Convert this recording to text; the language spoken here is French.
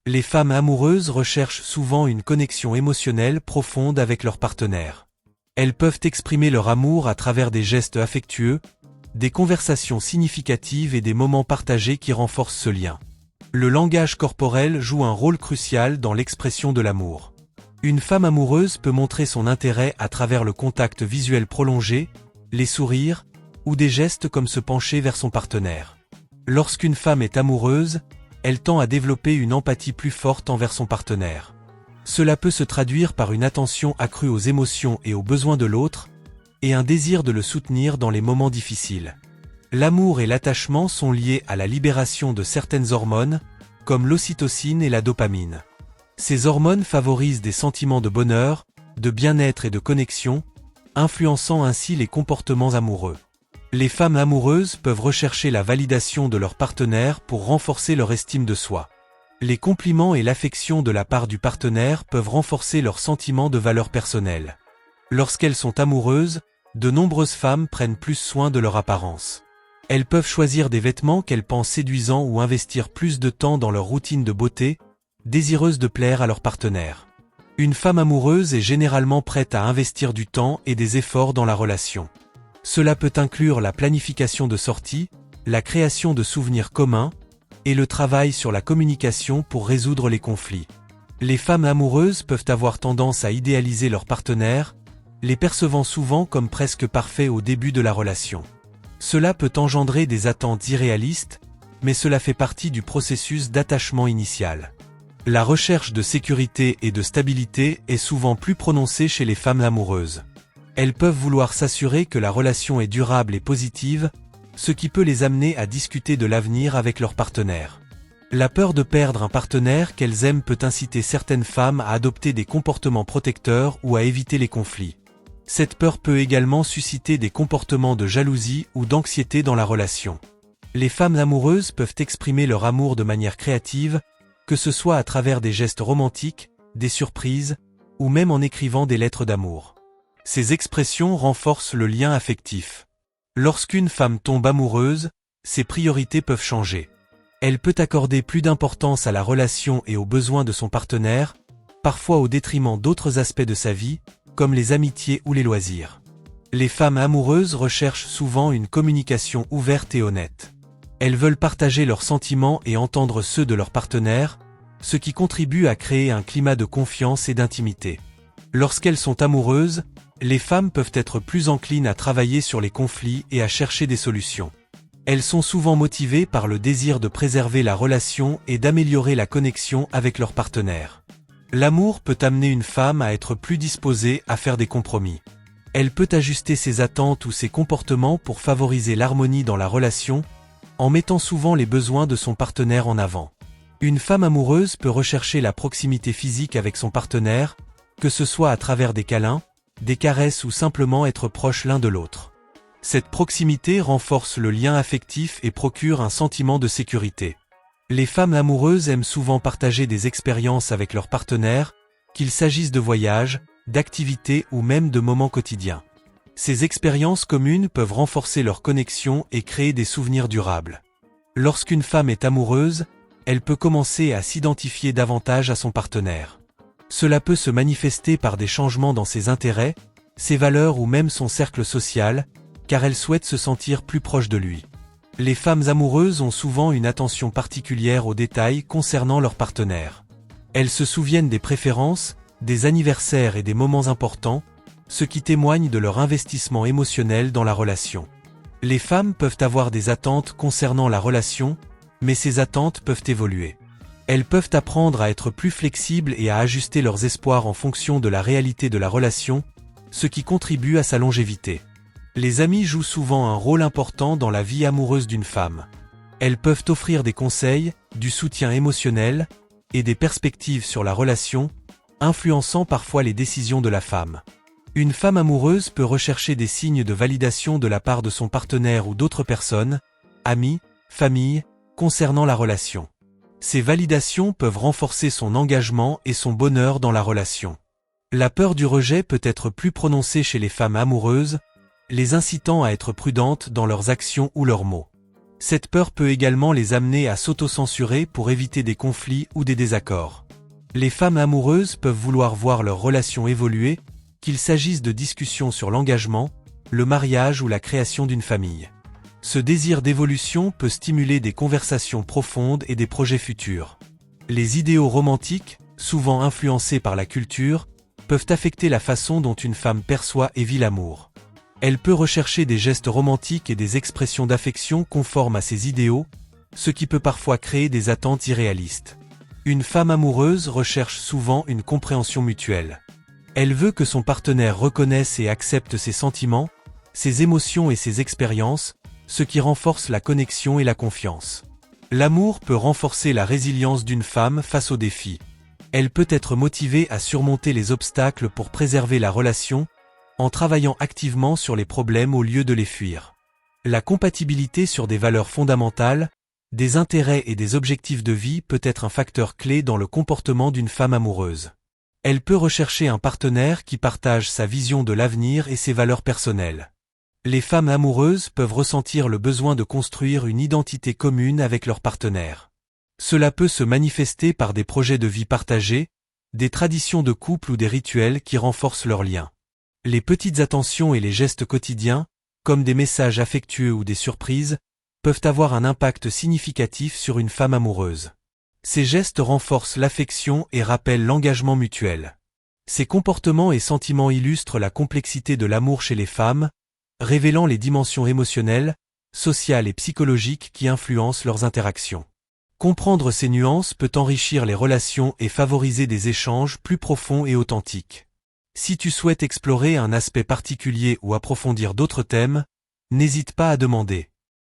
Les femmes amoureuses recherchent souvent une connexion émotionnelle profonde avec leur partenaire. Elles peuvent exprimer leur amour à travers des gestes affectueux, des conversations significatives et des moments partagés qui renforcent ce lien. Le langage corporel joue un rôle crucial dans l'expression de l'amour. Une femme amoureuse peut montrer son intérêt à travers le contact visuel prolongé, les sourires, ou des gestes comme se pencher vers son partenaire. Lorsqu'une femme est amoureuse, elle tend à développer une empathie plus forte envers son partenaire. Cela peut se traduire par une attention accrue aux émotions et aux besoins de l'autre, et un désir de le soutenir dans les moments difficiles. L'amour et l'attachement sont liés à la libération de certaines hormones, comme l'ocytocine et la dopamine. Ces hormones favorisent des sentiments de bonheur, de bien-être et de connexion, influençant ainsi les comportements amoureux. Les femmes amoureuses peuvent rechercher la validation de leur partenaire pour renforcer leur estime de soi. Les compliments et l'affection de la part du partenaire peuvent renforcer leur sentiment de valeur personnelle. Lorsqu'elles sont amoureuses, de nombreuses femmes prennent plus soin de leur apparence. Elles peuvent choisir des vêtements qu'elles pensent séduisants ou investir plus de temps dans leur routine de beauté, désireuses de plaire à leur partenaire. Une femme amoureuse est généralement prête à investir du temps et des efforts dans la relation. Cela peut inclure la planification de sorties, la création de souvenirs communs, et le travail sur la communication pour résoudre les conflits. Les femmes amoureuses peuvent avoir tendance à idéaliser leur partenaire, les percevant souvent comme presque parfaits au début de la relation. Cela peut engendrer des attentes irréalistes, mais cela fait partie du processus d'attachement initial. La recherche de sécurité et de stabilité est souvent plus prononcée chez les femmes amoureuses. Elles peuvent vouloir s'assurer que la relation est durable et positive, ce qui peut les amener à discuter de l'avenir avec leur partenaire. La peur de perdre un partenaire qu'elles aiment peut inciter certaines femmes à adopter des comportements protecteurs ou à éviter les conflits. Cette peur peut également susciter des comportements de jalousie ou d'anxiété dans la relation. Les femmes amoureuses peuvent exprimer leur amour de manière créative, que ce soit à travers des gestes romantiques, des surprises, ou même en écrivant des lettres d'amour. Ces expressions renforcent le lien affectif. Lorsqu'une femme tombe amoureuse, ses priorités peuvent changer. Elle peut accorder plus d'importance à la relation et aux besoins de son partenaire, parfois au détriment d'autres aspects de sa vie, comme les amitiés ou les loisirs. Les femmes amoureuses recherchent souvent une communication ouverte et honnête. Elles veulent partager leurs sentiments et entendre ceux de leur partenaire, ce qui contribue à créer un climat de confiance et d'intimité. Lorsqu'elles sont amoureuses, les femmes peuvent être plus enclines à travailler sur les conflits et à chercher des solutions. Elles sont souvent motivées par le désir de préserver la relation et d'améliorer la connexion avec leur partenaire. L'amour peut amener une femme à être plus disposée à faire des compromis. Elle peut ajuster ses attentes ou ses comportements pour favoriser l'harmonie dans la relation, en mettant souvent les besoins de son partenaire en avant. Une femme amoureuse peut rechercher la proximité physique avec son partenaire, que ce soit à travers des câlins, des caresses ou simplement être proche l'un de l'autre. Cette proximité renforce le lien affectif et procure un sentiment de sécurité. Les femmes amoureuses aiment souvent partager des expériences avec leur partenaire, qu'il s'agisse de voyages, d'activités ou même de moments quotidiens. Ces expériences communes peuvent renforcer leur connexion et créer des souvenirs durables. Lorsqu'une femme est amoureuse, elle peut commencer à s'identifier davantage à son partenaire. Cela peut se manifester par des changements dans ses intérêts, ses valeurs ou même son cercle social, car elle souhaite se sentir plus proche de lui. Les femmes amoureuses ont souvent une attention particulière aux détails concernant leur partenaire. Elles se souviennent des préférences, des anniversaires et des moments importants, ce qui témoigne de leur investissement émotionnel dans la relation. Les femmes peuvent avoir des attentes concernant la relation, mais ces attentes peuvent évoluer. Elles peuvent apprendre à être plus flexibles et à ajuster leurs espoirs en fonction de la réalité de la relation, ce qui contribue à sa longévité. Les amis jouent souvent un rôle important dans la vie amoureuse d'une femme. Elles peuvent offrir des conseils, du soutien émotionnel, et des perspectives sur la relation, influençant parfois les décisions de la femme. Une femme amoureuse peut rechercher des signes de validation de la part de son partenaire ou d'autres personnes, amis, famille, concernant la relation. Ces validations peuvent renforcer son engagement et son bonheur dans la relation. La peur du rejet peut être plus prononcée chez les femmes amoureuses, les incitant à être prudentes dans leurs actions ou leurs mots. Cette peur peut également les amener à s'autocensurer pour éviter des conflits ou des désaccords. Les femmes amoureuses peuvent vouloir voir leur relation évoluer, qu'il s'agisse de discussions sur l'engagement, le mariage ou la création d'une famille. Ce désir d'évolution peut stimuler des conversations profondes et des projets futurs. Les idéaux romantiques, souvent influencés par la culture, peuvent affecter la façon dont une femme perçoit et vit l'amour. Elle peut rechercher des gestes romantiques et des expressions d'affection conformes à ses idéaux, ce qui peut parfois créer des attentes irréalistes. Une femme amoureuse recherche souvent une compréhension mutuelle. Elle veut que son partenaire reconnaisse et accepte ses sentiments, ses émotions et ses expériences, ce qui renforce la connexion et la confiance. L'amour peut renforcer la résilience d'une femme face aux défis. Elle peut être motivée à surmonter les obstacles pour préserver la relation, en travaillant activement sur les problèmes au lieu de les fuir. La compatibilité sur des valeurs fondamentales, des intérêts et des objectifs de vie peut être un facteur clé dans le comportement d'une femme amoureuse. Elle peut rechercher un partenaire qui partage sa vision de l'avenir et ses valeurs personnelles. Les femmes amoureuses peuvent ressentir le besoin de construire une identité commune avec leur partenaire. Cela peut se manifester par des projets de vie partagés, des traditions de couple ou des rituels qui renforcent leurs liens. Les petites attentions et les gestes quotidiens, comme des messages affectueux ou des surprises, peuvent avoir un impact significatif sur une femme amoureuse. Ces gestes renforcent l'affection et rappellent l'engagement mutuel. Ces comportements et sentiments illustrent la complexité de l'amour chez les femmes, révélant les dimensions émotionnelles, sociales et psychologiques qui influencent leurs interactions. Comprendre ces nuances peut enrichir les relations et favoriser des échanges plus profonds et authentiques. Si tu souhaites explorer un aspect particulier ou approfondir d'autres thèmes, n'hésite pas à demander.